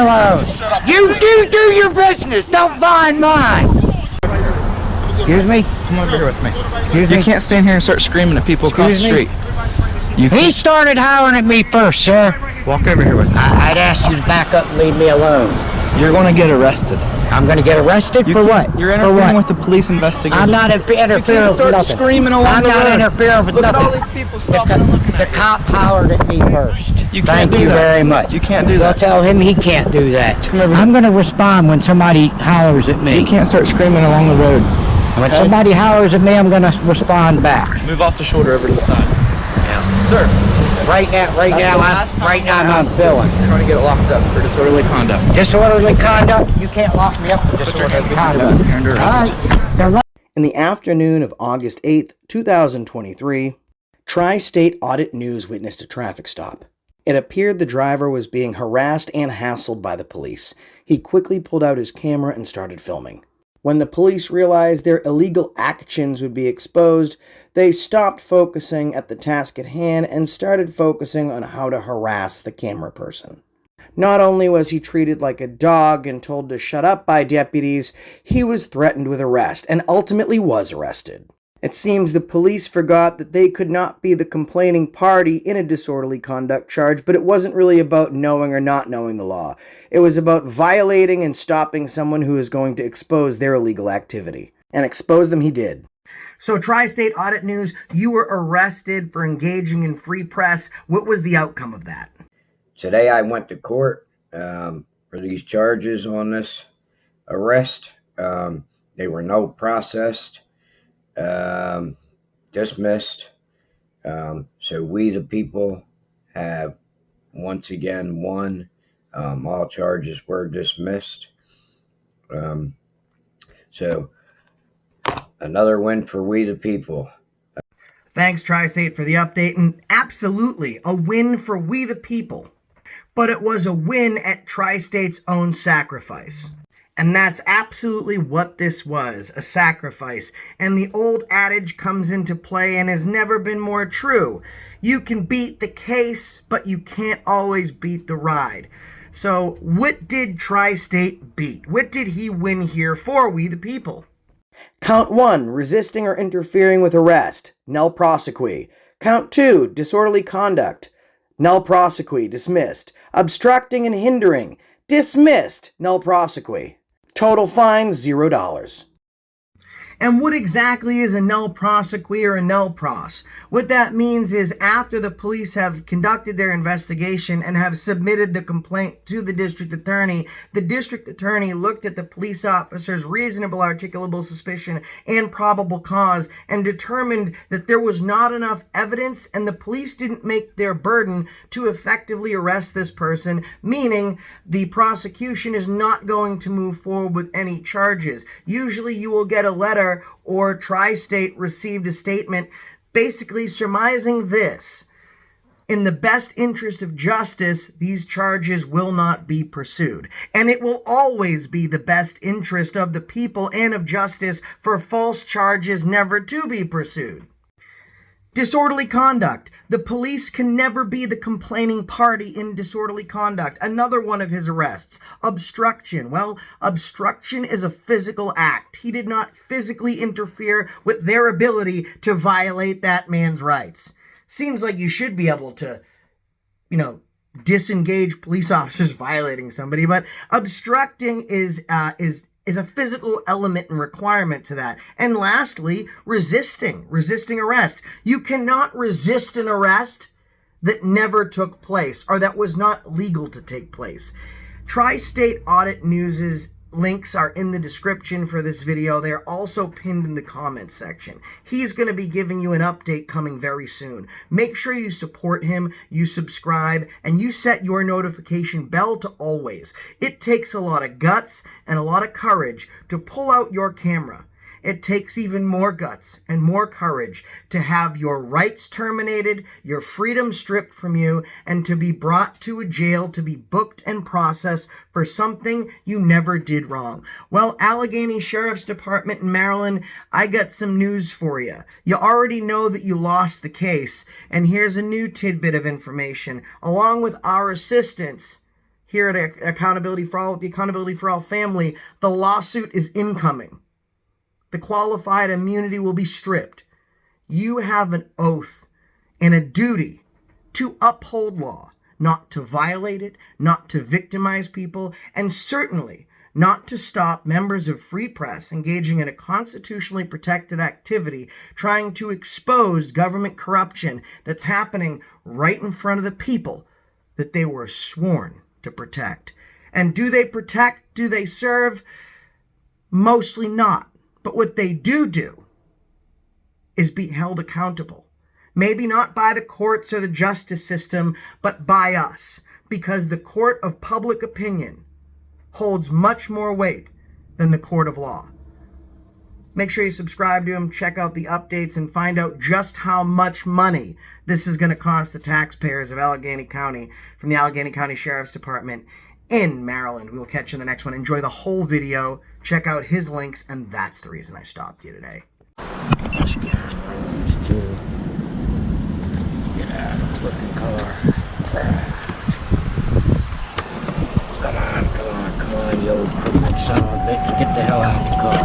alone. You do your business. Don't mind mine. Excuse me? Come over here with me. Excuse You me? can't stand here and start screaming at people across the street. He started hollering at me first, sir. Walk over here with me. I'd ask you to back up and leave me alone. You're going to get arrested. I'm going to get arrested for what? You're for interfering what? with the police investigation. I'm not interfering with nothing. Screaming along I'm the not road. interfering with Look at nothing. all these people stopping and looking The at cop hollered at me first. You can't Thank do you that. very much. You can't do Well, that. tell him he can't do that. Come over I'm going to respond when somebody hollers at me. You can't start screaming along the road. When somebody hollers at me, I'm going to respond back. Move off the shoulder over to the side. Yeah. Sir. Right now, I'm filling. You're going to get locked up for disorderly conduct. Disorderly conduct? You can't lock me up for disorderly conduct. You're under arrest. All right. In the afternoon of August 8th, 2023, Tri-State Audit News witnessed a traffic stop. It appeared the driver was being harassed and hassled by the police. He quickly pulled out his camera and started filming. When the police realized their illegal actions would be exposed, they stopped focusing at the task at hand and started focusing on how to harass the camera person. Not only was he treated like a dog and told to shut up by deputies, he was threatened with arrest and ultimately was arrested. It seems the police forgot that they could not be the complaining party in a disorderly conduct charge, but it wasn't really about knowing or not knowing the law. It was about violating and stopping someone who is going to expose their illegal activity. And expose them he did. So Tri-State Audit News, you were arrested for engaging in free press. What was the outcome of that? Today I went to court for these charges on this arrest. They were no processed. Dismissed. So we the people have once again won. All charges were dismissed. So another win for we the people. Thanks, Tri-State, for the update, and absolutely a win for we the people. But it was a win at Tri-State's own sacrifice. And that's absolutely what this was, a sacrifice. And the old adage comes into play and has never been more true. You can beat the case, but you can't always beat the ride. So what did Tri-State beat? What did he win here for we the people? Count 1, resisting or interfering with arrest, nil prosequi. Count 2, disorderly conduct, nil prosequi, dismissed. Obstructing and hindering, dismissed, nil prosequi. Total fine, $0. And what exactly is a nil prosequi or a nil pros? What that means is after the police have conducted their investigation and have submitted the complaint to the district attorney looked at the police officer's reasonable articulable suspicion and probable cause and determined that there was not enough evidence and the police didn't make their burden to effectively arrest this person, meaning the prosecution is not going to move forward with any charges. Usually you will get a letter or Tri-State received a statement basically surmising this: in the best interest of justice, these charges will not be pursued. And it will always be the best interest of the people and of justice for false charges never to be pursued. Disorderly conduct. The police can never be the complaining party in disorderly conduct. Another one of his arrests. Obstruction. Well, obstruction is a physical act. He did not physically interfere with their ability to violate that man's rights. Seems like you should be able to, disengage police officers violating somebody, but obstructing is a physical element and requirement to that. And lastly, resisting arrest. You cannot resist an arrest that never took place or that was not legal to take place. Tri-State Audit News's links are in the description for this video. They're also pinned in the comments section. He's going to be giving you an update coming very soon. Make sure you support him, you subscribe, and you set your notification bell to always. It takes a lot of guts and a lot of courage to pull out your camera. It takes even more guts and more courage to have your rights terminated, your freedom stripped from you, and to be brought to a jail to be booked and processed for something you never did wrong. Well, Allegany Sheriff's Department in Maryland, I got some news for you. You already know that you lost the case, and here's a new tidbit of information. Along with our assistance, here at Accountability for All, with the Accountability for All family, the lawsuit is incoming. The qualified immunity will be stripped. You have an oath and a duty to uphold law, not to violate it, not to victimize people, and certainly not to stop members of free press engaging in a constitutionally protected activity trying to expose government corruption that's happening right in front of the people that they were sworn to protect. And do they protect? Do they serve? Mostly not. But what they do is be held accountable. Maybe not by the courts or the justice system, but by us. Because the court of public opinion holds much more weight than the court of law. Make sure you subscribe to him, check out the updates, and find out just how much money this is going to cost the taxpayers of Allegany County from the Allegany County Sheriff's Department in Maryland. We will catch you in the next one. Enjoy the whole video. Check out his links, and that's the reason I stopped you today. Get out of the fucking car. Come on, you old crooked son of a bitch. Get the hell out of the car.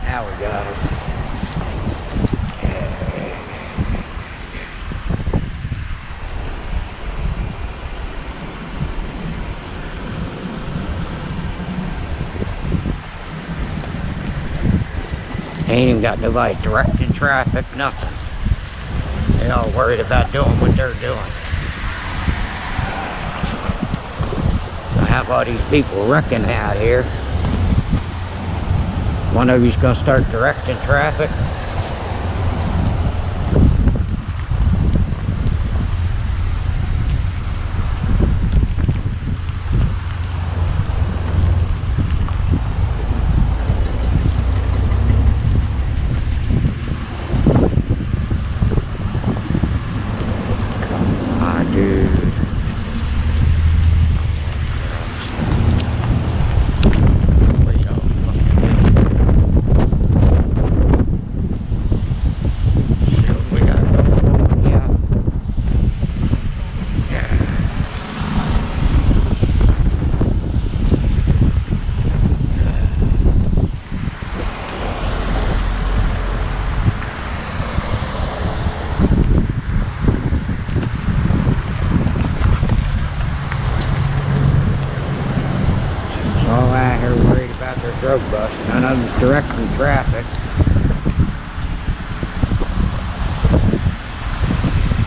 Now we got him. Ain't even got nobody directing traffic, nothing. They all worried about doing what they're doing. I have all these people wrecking out here. One of you's gonna start directing traffic. Come on, dude. All out here worried about their drug bust. None of them's directing traffic.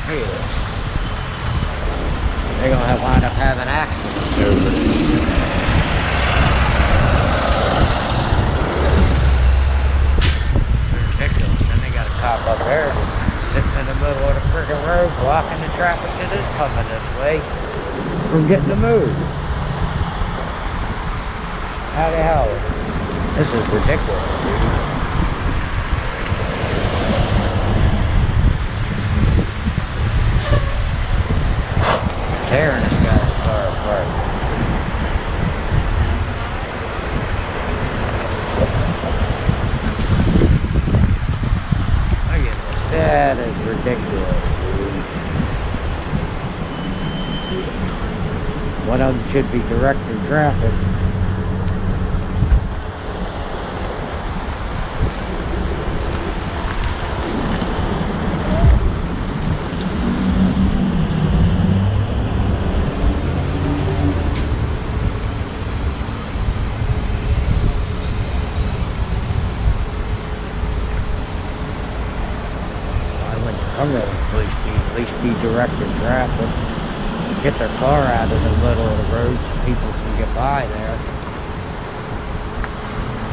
Look at this. They're gonna wind up having accidents over it. Ridiculous. Then they got a cop up there sitting in the middle of the friggin' road blocking the traffic that is coming this way from getting to move. How the hell? This is ridiculous, dude. Tearing this guy's car apart. Look at this. That is ridiculous, dude. One of them should be directing traffic. Cumberland police at least be directing traffic. Get their car out of the middle of the road so people can get by there.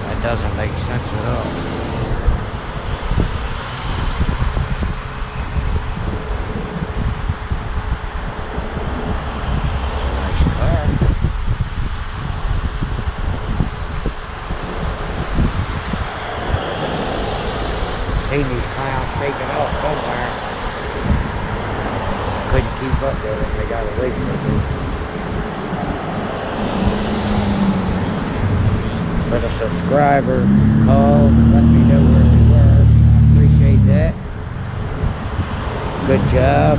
That doesn't make sense at all. Nice car. Seen these clowns taking off somewhere. Couldn't keep up with them, they got away from me. For the subscriber called, let me know where we were. I appreciate that. Good job.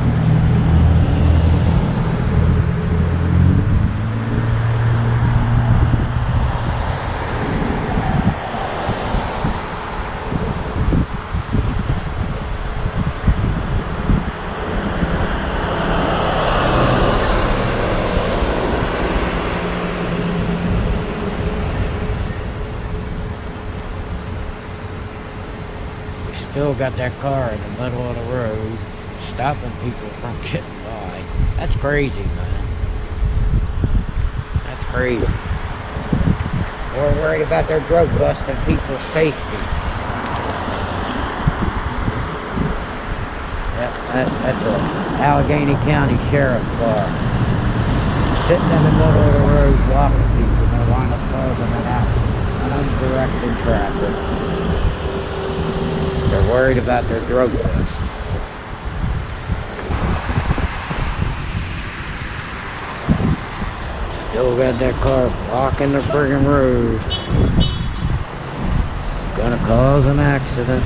still got that car in the middle of the road, stopping people from getting by. That's crazy, man. That's crazy. We're worried about their drug busting people's safety. Yep, that's a Allegany County Sheriff's car. Sitting in the middle of the road blocking people. They wind up causing an accident. Undirected traffic. They're worried about their drug bust. Still got that car blocking the friggin' road. Gonna cause an accident.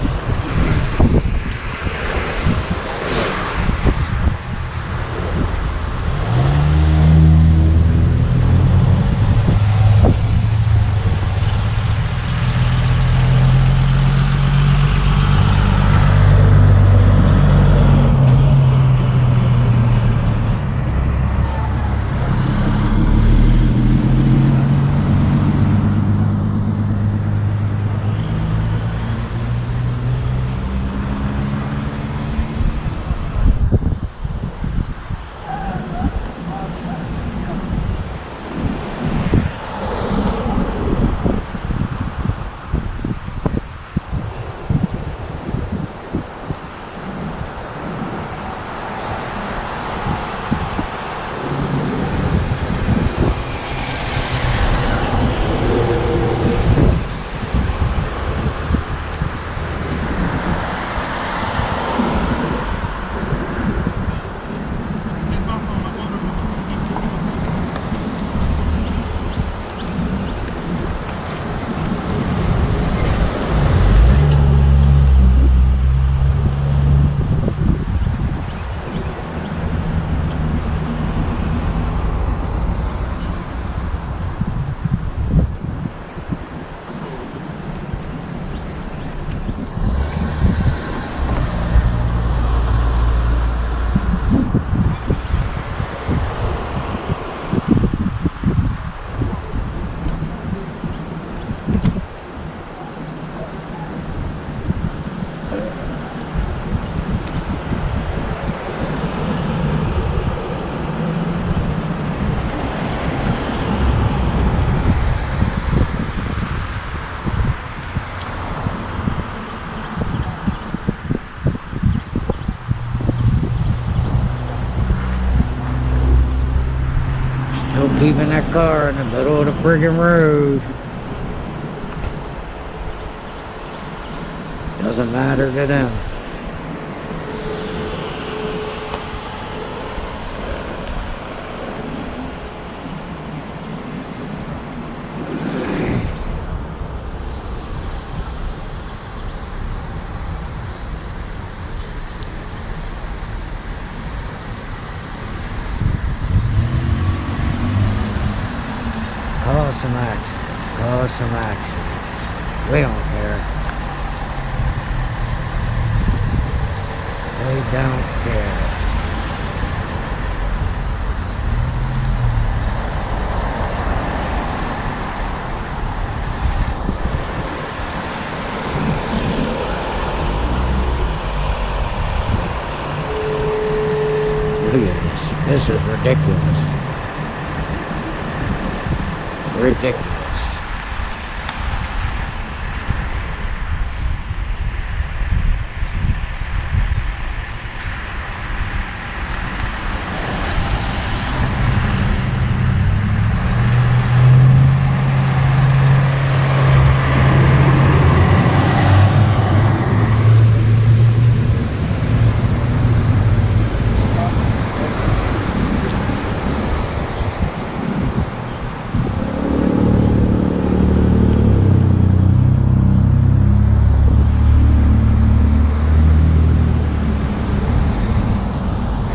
Keeping that car in the middle of the friggin' road. Doesn't matter to them. Cause some accidents. We don't care. They don't care. Look at this. This is ridiculous. Ridiculous.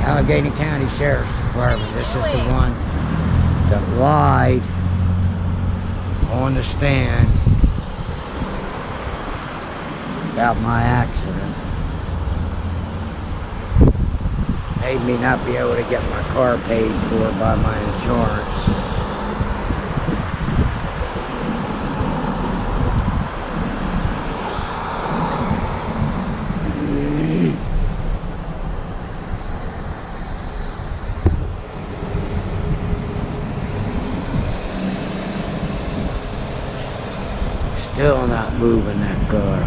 Allegany County Sheriff's Department. This is the one that lied on the stand about my accident. Made me not be able to get my car paid for by my insurance. Still not moving that car.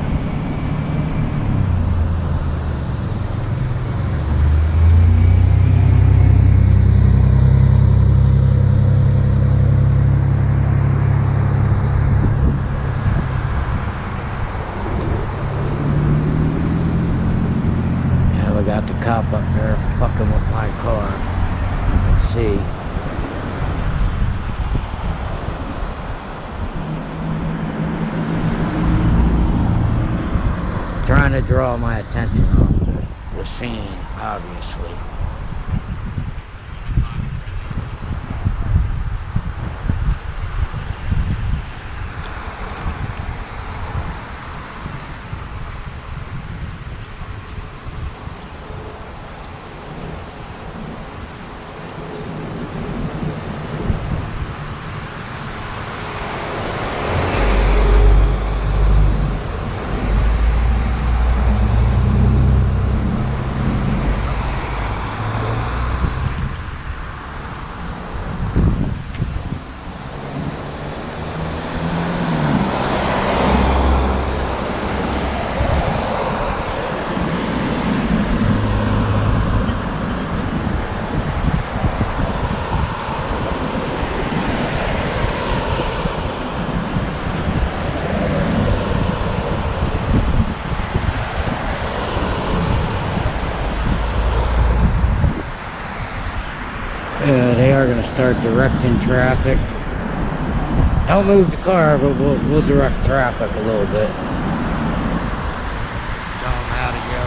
Now we got the cop up there fucking with my car. Let's see. Trying to draw my attention off the scene, obviously. They are going to start directing traffic. Don't move the car, but we'll direct traffic a little bit. Tell them how to go.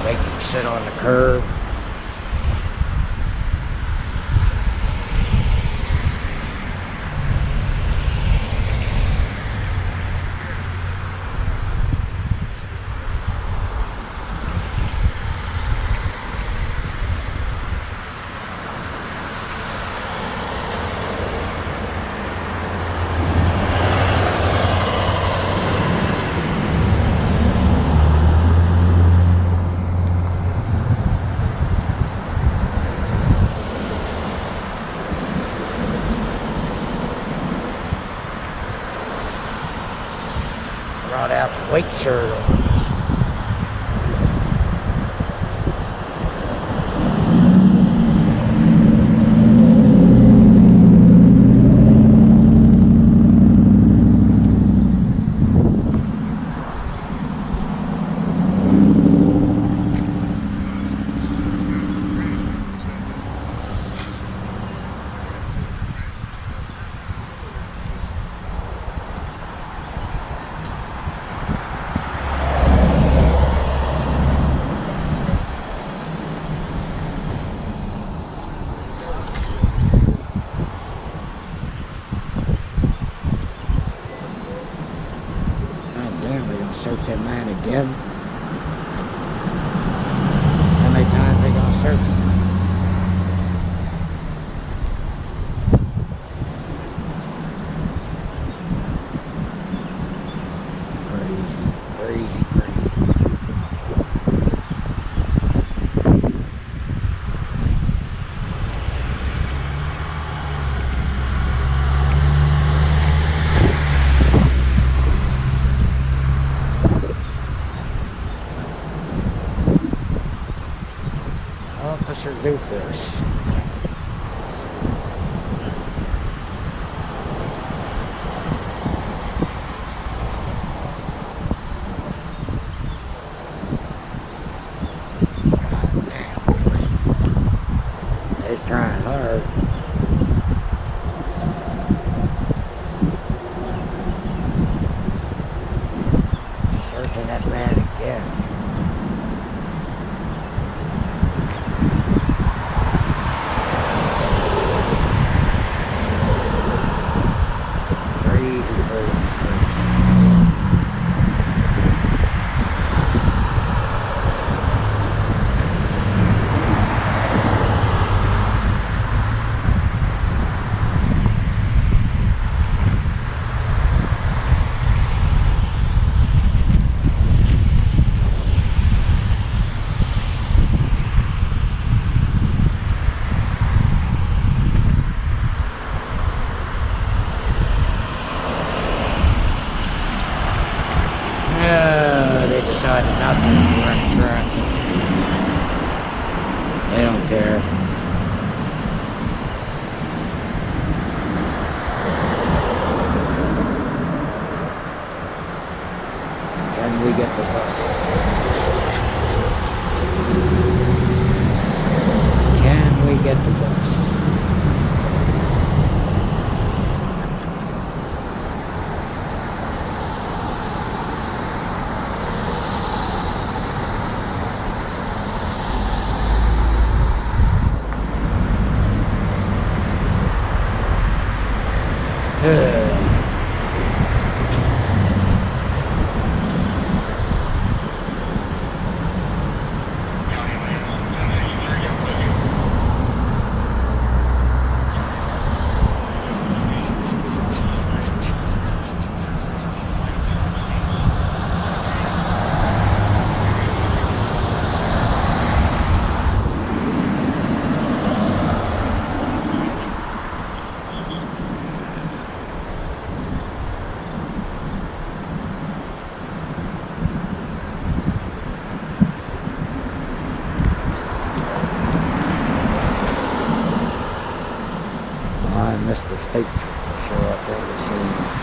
Make them sit on the curb. Brought out the white shirt on. Search that man again. How many times they gonna search him? Crazy. Officer Lucas. They're trying hard. Searching that man again. got nothing for insurance. They don't care. Can we get the bus? Can we get the bus? Mr. State Trooper show up there to see.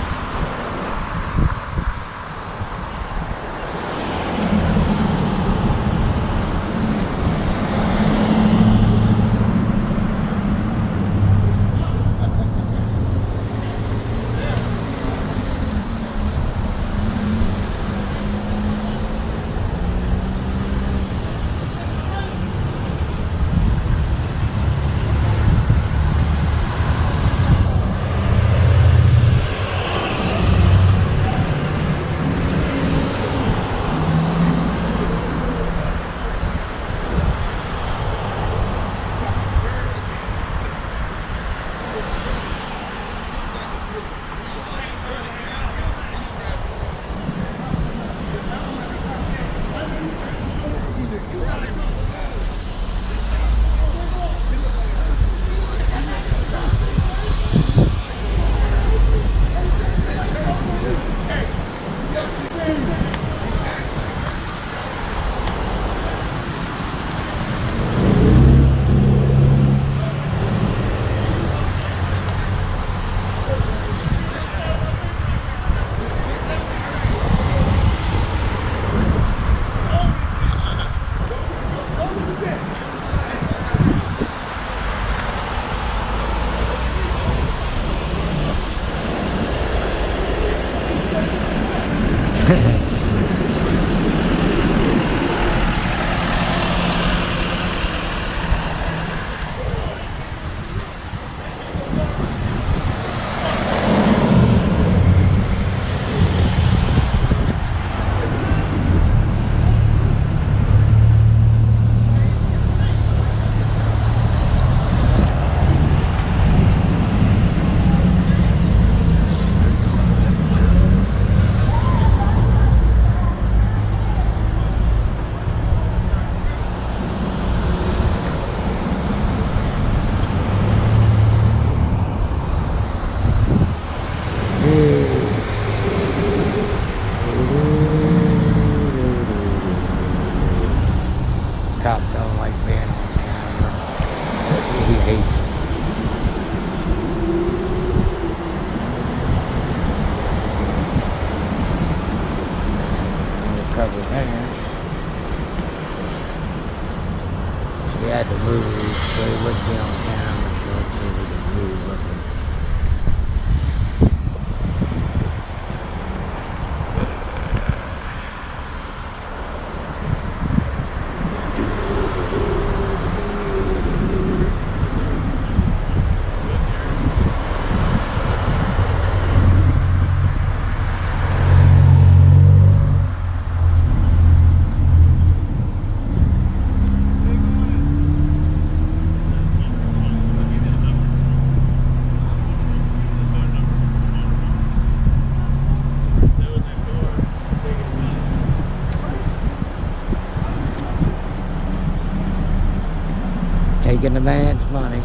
Cop don't like being on camera. He hates it. Cover there. We had to move so he wouldn't be on camera, so let's see if we can move with him. Taking the man's money.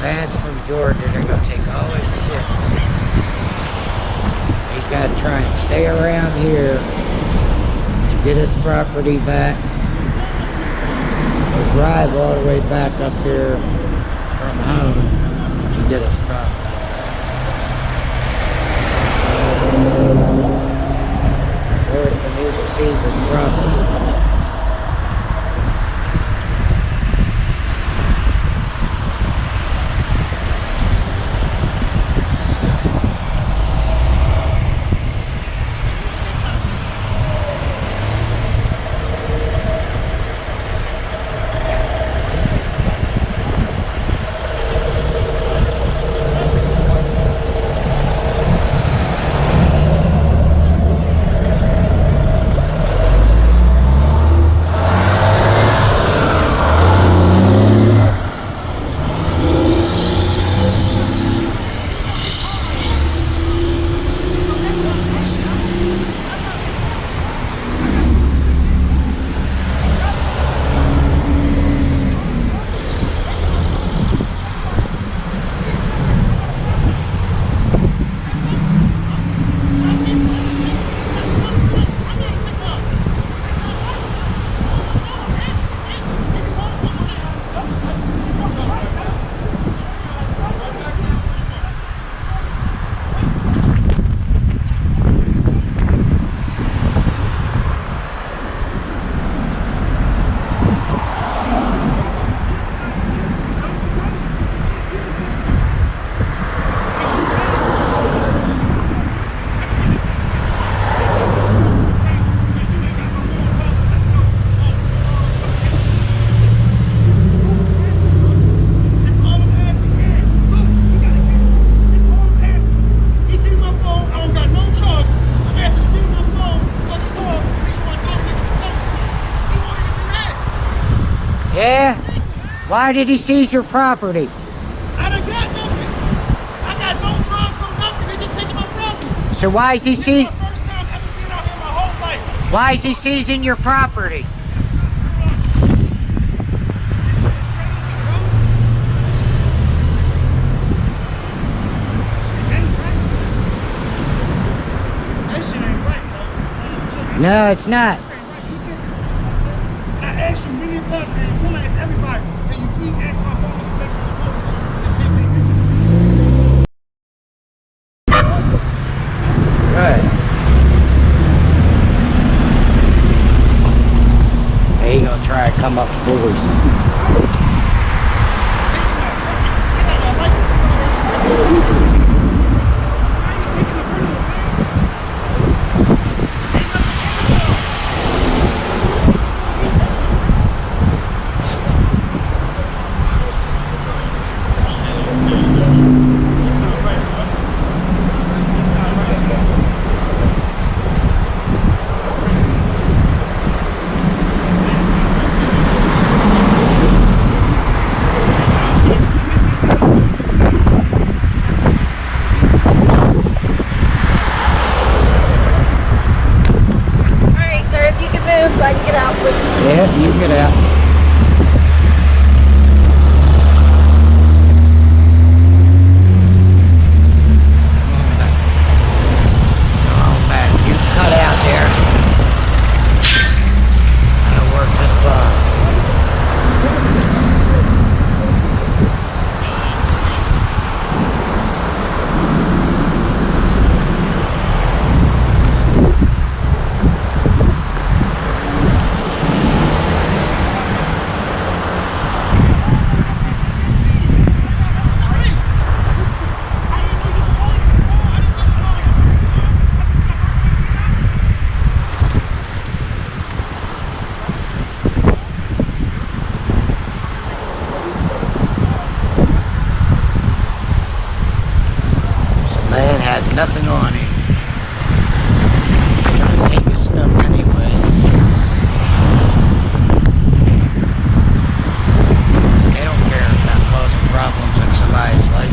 Man's from Georgia, they're gonna take all his shit. He's gotta try and stay around here to get his property back. Or drive all the way back up here from home to get his property. Or if he needs to seize his property. Yeah? Why did he seize your property? I done got nothing. I got no drugs, no nothing. They just taking my property. So why is he This is seizing? my first time ever being out here my whole life. Why is he seizing your property? This shit ain't right, bro. No, it's not. I asked you many times, man. You want to ask everybody. Can you please ask my phone to make sure Good. Hey, he gonna try to come up to boys. Yeah, you can get out. Come on back. You cut out there. I'll work this bar. Man has nothing on him. Trying to take his stuff anyway. They don't care about causing problems in somebody's life.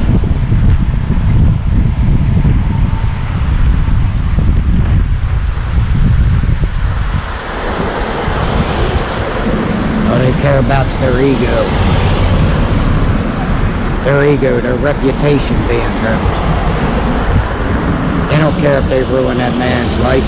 All they care about is their ego. Their ego, their reputation being hurt. They don't care if they ruin that man's life.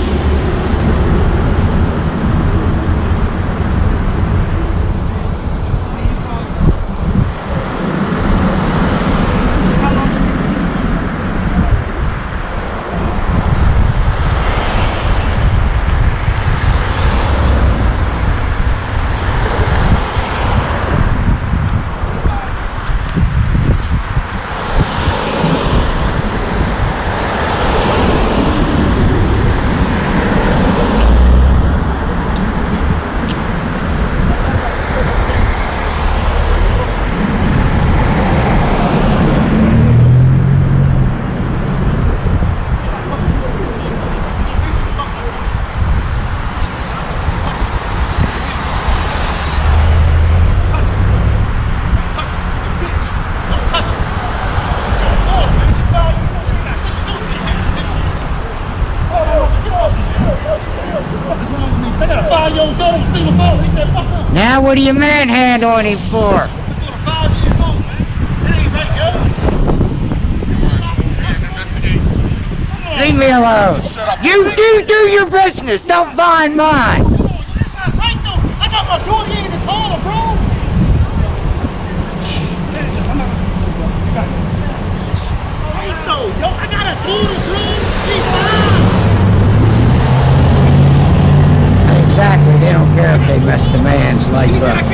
Now what are you manhandling him for? Leave me alone. You do your business. Don't mind mine. I got my daughter in the corner, bro. Right though, yo, I got a daughter, bro. She's fine. Exactly. They don't care if they mess the man's life up.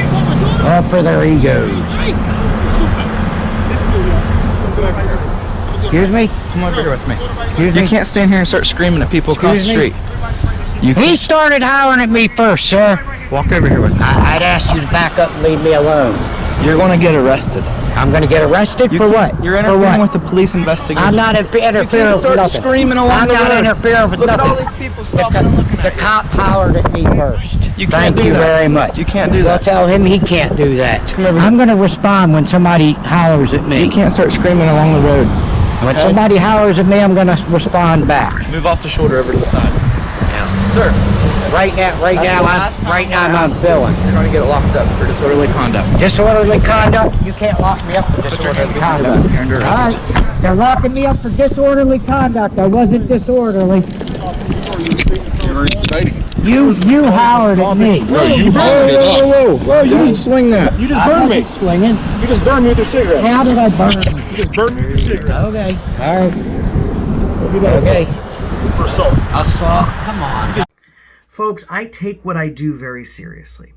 All for their egos. Excuse me? Come over here with me. Excuse You me? can't stand here and start screaming at people across the Excuse street. me? You He started hollering at me first, sir. walk over here with me. I'd ask you to back up and leave me alone. You're going to get arrested. I'm going to get arrested for what? You're For interfering what? with the police investigation. I'm not interfering with start nothing. screaming along I'm the not road. interfering with Look at all nothing. these people stopping and looking The at you. cop hollered at me first. You can't Thank do you that. very much. You can't do Well, that. tell him he can't do that. Come over I'm going to respond when somebody hollers at me. You can't start screaming along the road. When okay? somebody hollers at me, I'm going to respond back. Move off the shoulder over to the side. Yeah. Sir, Right now, I'm filling. you're going to get locked up for disorderly conduct. Disorderly conduct? You can't lock me up for Put your hand disorderly behind your conduct. back. You're under arrest. All right. They're locking me up for disorderly conduct. I wasn't disorderly. You hollered at me. Whoa, you didn't swing that. You just I burned me. wasn't swinging. You just burned me with your cigarette. How did I burn you? You just burned me with your cigarette. Okay. All right. Okay. For assault. Assault. Come on. Folks, I take what I do very seriously.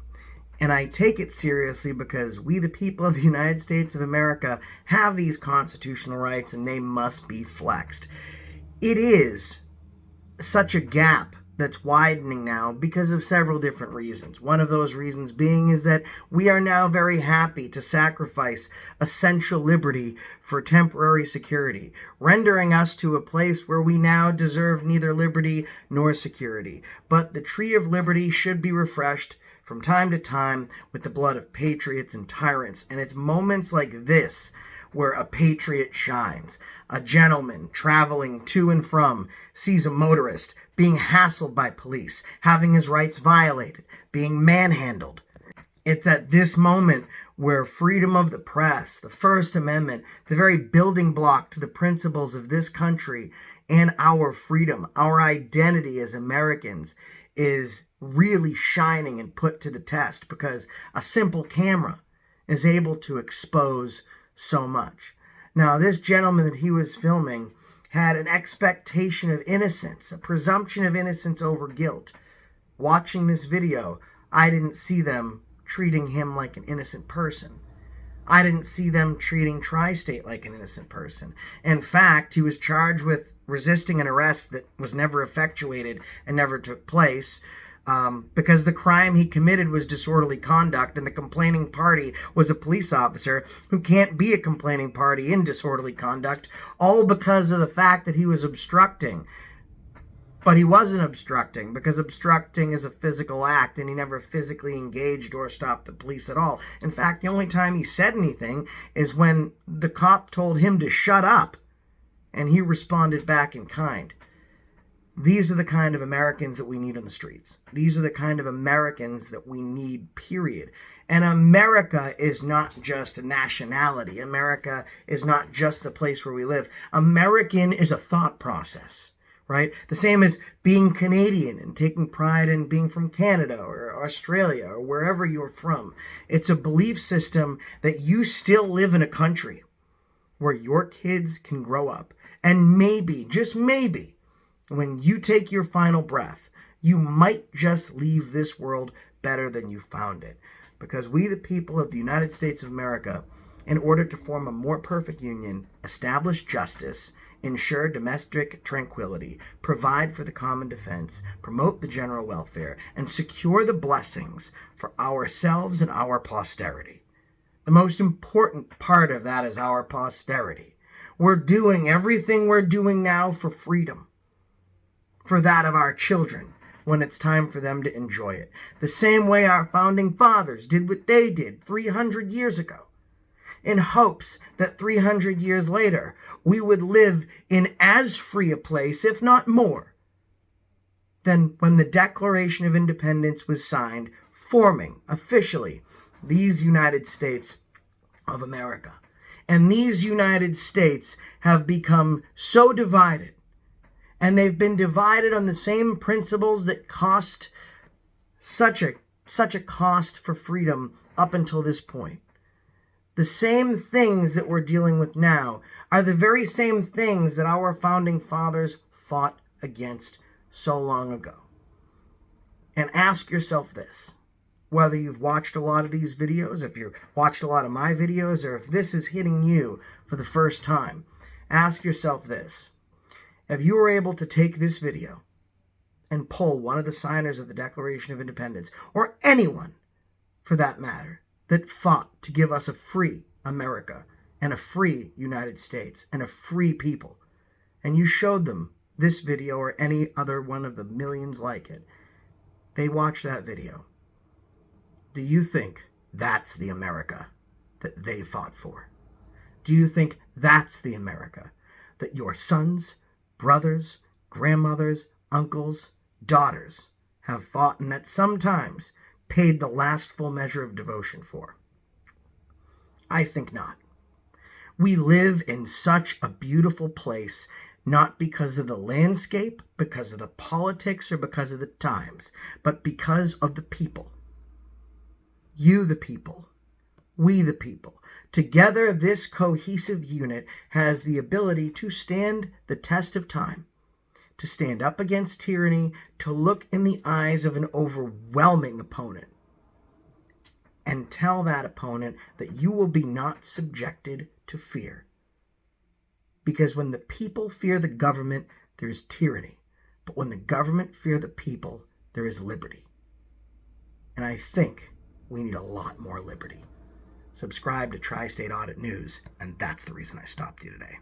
And I take it seriously because we, the people of the United States of America, have these constitutional rights and they must be flexed. It is such a gap that's widening now because of several different reasons. One of those reasons being is that we are now very happy to sacrifice essential liberty for temporary security, rendering us to a place where we now deserve neither liberty nor security. But the tree of liberty should be refreshed from time to time with the blood of patriots and tyrants, and it's moments like this where a patriot shines. A gentleman traveling to and from sees a motorist being hassled by police, having his rights violated, being manhandled. It's at this moment where freedom of the press, the First Amendment, the very building block to the principles of this country and our freedom, our identity as Americans, is really shining and put to the test, because a simple camera is able to expose so much. Now, this gentleman that he was filming had an expectation of innocence, a presumption of innocence over guilt. Watching this video, I didn't see them treating him like an innocent person. I didn't see them treating Tri-State like an innocent person. In fact, he was charged with resisting an arrest that was never effectuated and never took place, because the crime he committed was disorderly conduct, and the complaining party was a police officer who can't be a complaining party in disorderly conduct, all because of the fact that he was obstructing. But he wasn't obstructing, because obstructing is a physical act, and he never physically engaged or stopped the police at all. In fact, the only time he said anything is when the cop told him to shut up, and he responded back in kind. These are the kind of Americans that we need on the streets. These are the kind of Americans that we need, period. And America is not just a nationality. America is not just the place where we live. American is a thought process, right? The same as being Canadian and taking pride in being from Canada or Australia or wherever you're from. It's a belief system that you still live in a country where your kids can grow up. And maybe, just maybe, when you take your final breath, you might just leave this world better than you found it. Because we, the people of the United States of America, in order to form a more perfect union, establish justice, ensure domestic tranquility, provide for the common defense, promote the general welfare, and secure the blessings for ourselves and our posterity. The most important part of that is our posterity. We're doing everything we're doing now for freedom, for that of our children, when it's time for them to enjoy it. The same way our founding fathers did what they did 300 years ago, in hopes that 300 years later, we would live in as free a place, if not more, than when the Declaration of Independence was signed, forming officially these United States of America. And these United States have become so divided, and they've been divided on the same principles that cost such a cost for freedom up until this point. The same things that we're dealing with now are the very same things that our founding fathers fought against so long ago. And ask yourself this, whether you've watched a lot of these videos, if you've watched a lot of my videos, or if this is hitting you for the first time, ask yourself this. If you were able to take this video and pull one of the signers of the Declaration of Independence, or anyone for that matter, that fought to give us a free America and a free United States and a free people, and you showed them this video or any other one of the millions like it, they watched that video. Do you think that's the America that they fought for? Do you think that's the America that your sons, brothers, grandmothers, uncles, daughters have fought and that sometimes paid the last full measure of devotion for? I think not. We live in such a beautiful place, not because of the landscape, because of the politics, or because of the times, but because of the people. You, the people. We, the people. Together, this cohesive unit has the ability to stand the test of time, to stand up against tyranny, to look in the eyes of an overwhelming opponent, and tell that opponent that you will be not subjected to fear. Because when the people fear the government, there is tyranny. But when the government fear the people, there is liberty. And I think we need a lot more liberty. Subscribe to Tri-State Audit News, and that's the reason I stopped you today.